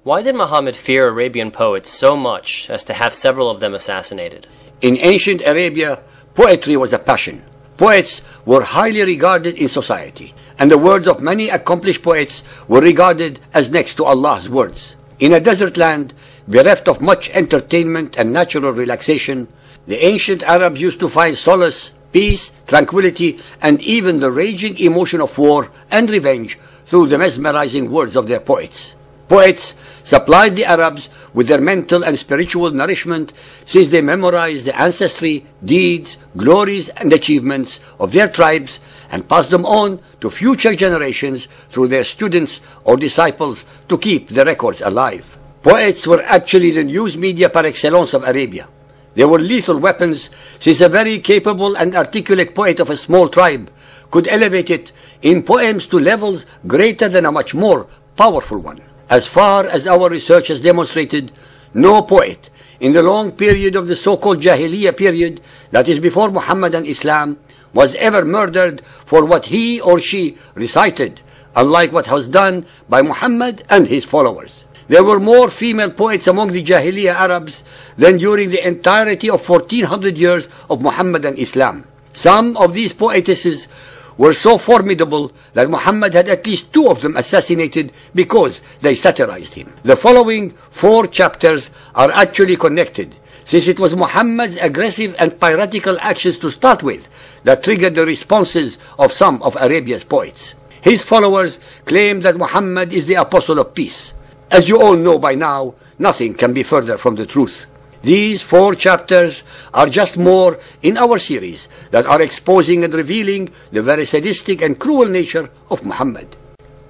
Why did Muhammad fear Arabian poets so much as to have several of them assassinated? In ancient Arabia, poetry was a passion. Poets were highly regarded in society, and the words of many accomplished poets were regarded as next to Allah's words. In a desert land, bereft of much entertainment and natural relaxation, the ancient Arabs used to find solace, peace, tranquility, and even the raging emotion of war and revenge through the mesmerizing words of their poets. Poets supplied the Arabs with their mental and spiritual nourishment, since they memorized the ancestry, deeds, glories, and achievements of their tribes and passed them on to future generations through their students or disciples to keep the records alive. Poets were actually the news media par excellence of Arabia. They were lethal weapons, since a very capable and articulate poet of a small tribe could elevate it in poems to levels greater than a much more powerful one. As far as our research has demonstrated, no poet in the long period of the so-called Jahiliyyah period, that is before Muhammad and Islam, was ever murdered for what he or she recited, unlike what was done by Muhammad and his followers. There were more female poets among the Jahiliyyah Arabs than during the entirety of 1400 years of Muhammad and Islam. Some of these poetesses were so formidable that Muhammad had at least 2 of them assassinated because they satirized him. The following 4 chapters are actually connected, since it was Muhammad's aggressive and piratical actions to start with that triggered the responses of some of Arabia's poets. His followers claim that Muhammad is the apostle of peace. As you all know by now, nothing can be further from the truth. These 4 chapters are just more in our series that are exposing and revealing the very sadistic and cruel nature of Muhammad.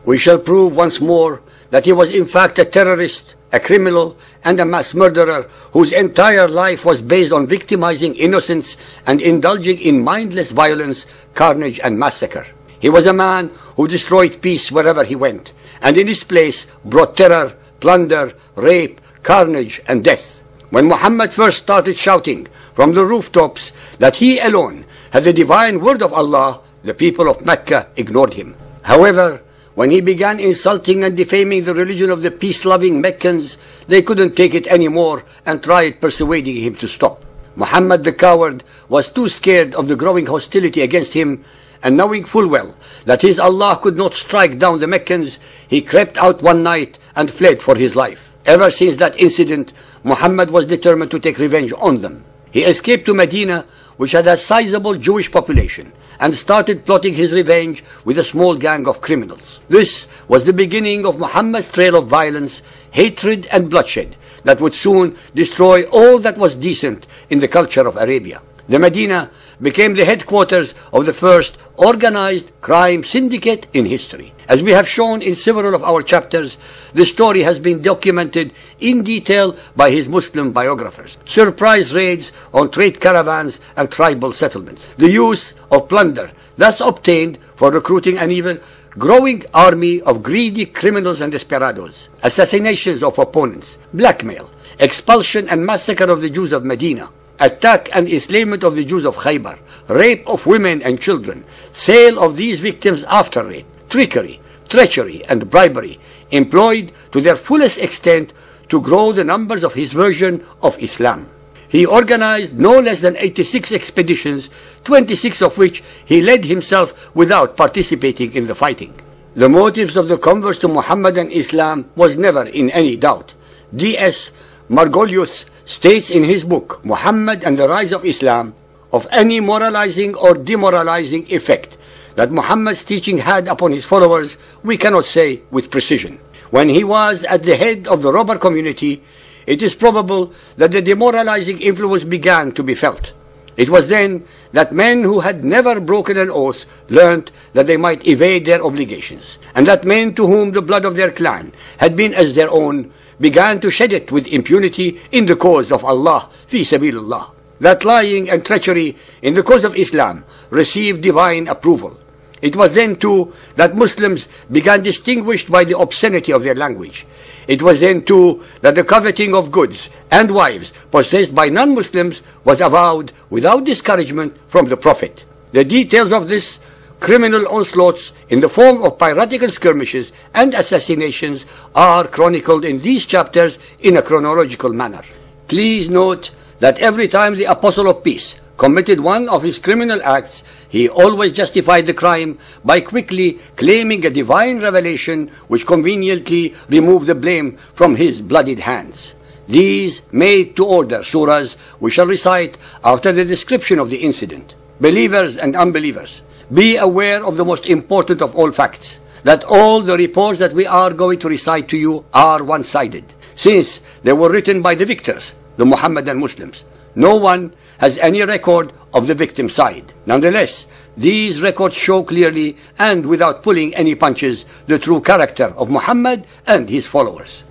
We shall prove once more that he was in fact a terrorist, a criminal, and a mass murderer whose entire life was based on victimizing innocents and indulging in mindless violence, carnage, and massacre. He was a man who destroyed peace wherever he went, and in his place brought terror, plunder, rape, carnage, and death. When Muhammad first started shouting from the rooftops that he alone had the divine word of Allah, the people of Mecca ignored him. However, when he began insulting and defaming the religion of the peace-loving Meccans, they couldn't take it anymore and tried persuading him to stop. Muhammad the coward was too scared of the growing hostility against him, and knowing full well that his Allah could not strike down the Meccans, he crept out one night and fled for his life. Ever since that incident, Muhammad was determined to take revenge on them. He escaped to Medina, which had a sizable Jewish population, and started plotting his revenge with a small gang of criminals. This was the beginning of Muhammad's trail of violence, hatred, and bloodshed that would soon destroy all that was decent in the culture of Arabia. The Medina became the headquarters of the first organized crime syndicate in history. As we have shown in several of our chapters, the story has been documented in detail by his Muslim biographers. Surprise raids on trade caravans and tribal settlements. The use of plunder thus obtained for recruiting an even growing army of greedy criminals and desperados. Assassinations of opponents, blackmail, expulsion and massacre of the Jews of Medina, attack and enslavement of the Jews of Khaybar, rape of women and children, sale of these victims after rape, trickery, treachery, and bribery, employed to their fullest extent to grow the numbers of his version of Islam. He organized no less than 86 expeditions, 26 of which he led himself without participating in the fighting. The motives of the converts to Muhammad and Islam was never in any doubt. D.S. Margolius states in his book, Muhammad and the Rise of Islam, of any moralizing or demoralizing effect that Muhammad's teaching had upon his followers, we cannot say with precision. When he was at the head of the robber community, it is probable that the demoralizing influence began to be felt. It was then that men who had never broken an oath learned that they might evade their obligations, and that men to whom the blood of their clan had been as their own began to shed it with impunity in the cause of Allah, fi sabilillah. That lying and treachery in the cause of Islam received divine approval. It was then too that Muslims began distinguished by the obscenity of their language. It was then too that the coveting of goods and wives possessed by non-Muslims was avowed without discouragement from the Prophet. The details of this criminal onslaughts in the form of piratical skirmishes and assassinations are chronicled in these chapters in a chronological manner. Please note that every time the Apostle of Peace committed one of his criminal acts, he always justified the crime by quickly claiming a divine revelation which conveniently removed the blame from his bloodied hands. These made-to-order surahs we shall recite after the description of the incident. Believers and unbelievers, be aware of the most important of all facts, that all the reports that we are going to recite to you are one-sided, since they were written by the victors, the Muhammadan Muslims. No one has any record of the victim side. Nonetheless, these records show clearly and without pulling any punches the true character of Muhammad and his followers.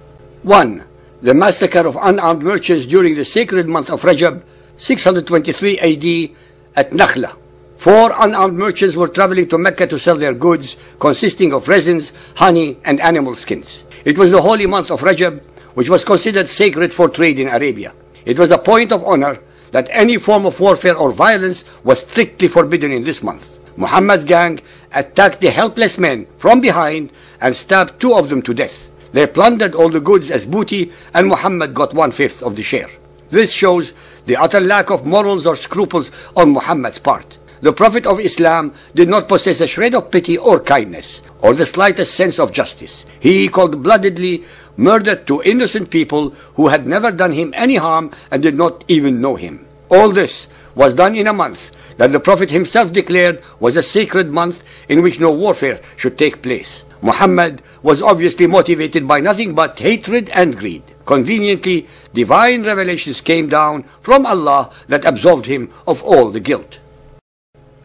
1. The massacre of unarmed merchants during the sacred month of Rajab, 623 AD at Nakhla. 4 unarmed merchants were traveling to Mecca to sell their goods, consisting of resins, honey, and animal skins. It was the holy month of Rajab, which was considered sacred for trade in Arabia. It was a point of honor that any form of warfare or violence was strictly forbidden in this month. Muhammad's gang attacked the helpless men from behind and stabbed 2 of them to death. They plundered all the goods as booty, and Muhammad got 1/5 of the share. This shows the utter lack of morals or scruples on Muhammad's part. The Prophet of Islam did not possess a shred of pity or kindness, or the slightest sense of justice. He cold-bloodedly murdered 2 innocent people who had never done him any harm and did not even know him. All this was done in a month that the Prophet himself declared was a sacred month in which no warfare should take place. Muhammad was obviously motivated by nothing but hatred and greed. Conveniently, divine revelations came down from Allah that absolved him of all the guilt.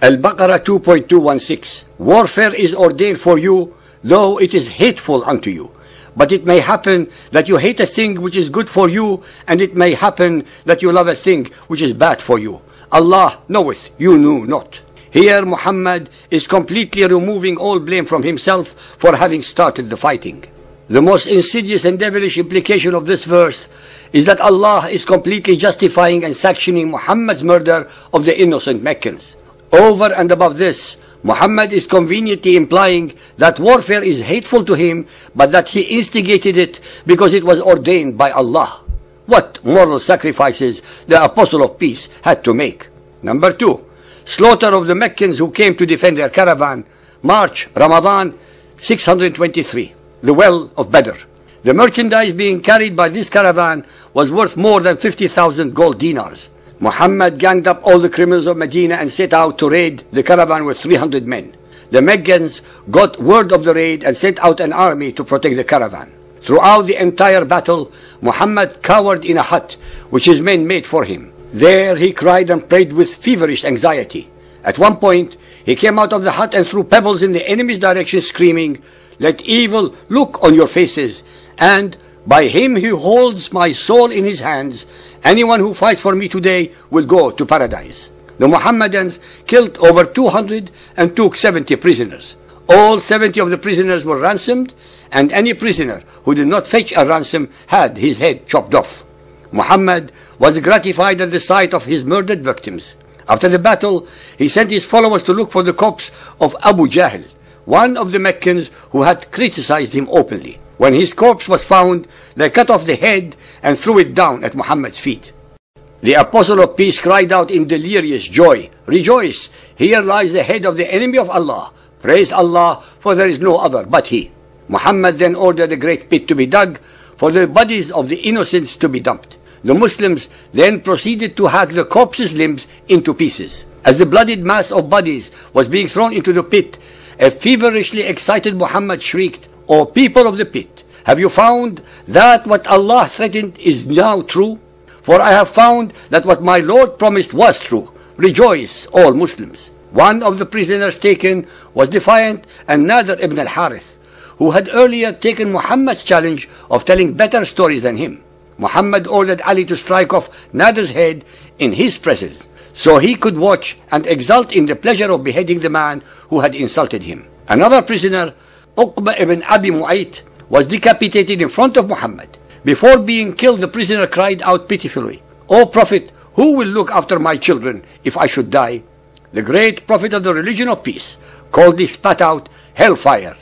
Al-Baqarah 2.216. Warfare is ordained for you, though it is hateful unto you. But it may happen that you hate a thing which is good for you, and it may happen that you love a thing which is bad for you. Allah knoweth, you know not. Here Muhammad is completely removing all blame from himself for having started the fighting. The most insidious and devilish implication of this verse is that Allah is completely justifying and sanctioning Muhammad's murder of the innocent Meccans. Over and above this, Muhammad is conveniently implying that warfare is hateful to him, but that he instigated it because it was ordained by Allah. What moral sacrifices the Apostle of Peace had to make. Number 2. Slaughter of the Meccans who came to defend their caravan. March, Ramadan, 623. The well of Badr. The merchandise being carried by this caravan was worth more than 50,000 gold dinars. Muhammad ganged up all the criminals of Medina and set out to raid the caravan with 300 men. The Meccans got word of the raid and sent out an army to protect the caravan. Throughout the entire battle, Muhammad cowered in a hut which his men made for him. There he cried and prayed with feverish anxiety. At one point, he came out of the hut and threw pebbles in the enemy's direction, screaming, "Let evil look on your faces, and by him who holds my soul in his hands, anyone who fights for me today will go to paradise." The Muhammadans killed over 200 and took 70 prisoners. All 70 of the prisoners were ransomed, and any prisoner who did not fetch a ransom had his head chopped off. Muhammad was gratified at the sight of his murdered victims. After the battle, he sent his followers to look for the corpse of Abu Jahl, one of the Meccans who had criticized him openly. When his corpse was found, they cut off the head and threw it down at Muhammad's feet. The Apostle of Peace cried out in delirious joy, "Rejoice! Here lies the head of the enemy of Allah. Praise Allah, for there is no other but He." Muhammad then ordered a great pit to be dug for the bodies of the innocents to be dumped. The Muslims then proceeded to hack the corpses' limbs into pieces. As the bloodied mass of bodies was being thrown into the pit, a feverishly excited Muhammad shrieked, "O people of the pit, have you found that what Allah threatened is now true? For I have found that what my Lord promised was true. Rejoice, all Muslims." One of the prisoners taken was defiant and Nadir ibn al-Harith, who had earlier taken Muhammad's challenge of telling better stories than him. Muhammad ordered Ali to strike off Nadir's head in his presence, so he could watch and exult in the pleasure of beheading the man who had insulted him. Another prisoner, Uqba ibn Abi Mu'ayt, was decapitated in front of Muhammad. Before being killed, the prisoner cried out pitifully, "O Prophet, who will look after my children if I should die?" The great Prophet of the religion of peace coldly spat out hellfire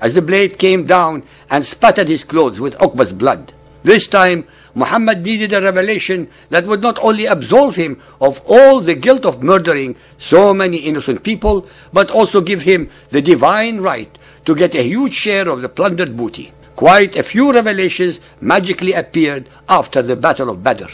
as the blade came down and spattered his clothes with Uqba's blood. This time, Muhammad needed a revelation that would not only absolve him of all the guilt of murdering so many innocent people, but also give him the divine right to get a huge share of the plundered booty. Quite a few revelations magically appeared after the Battle of Badr.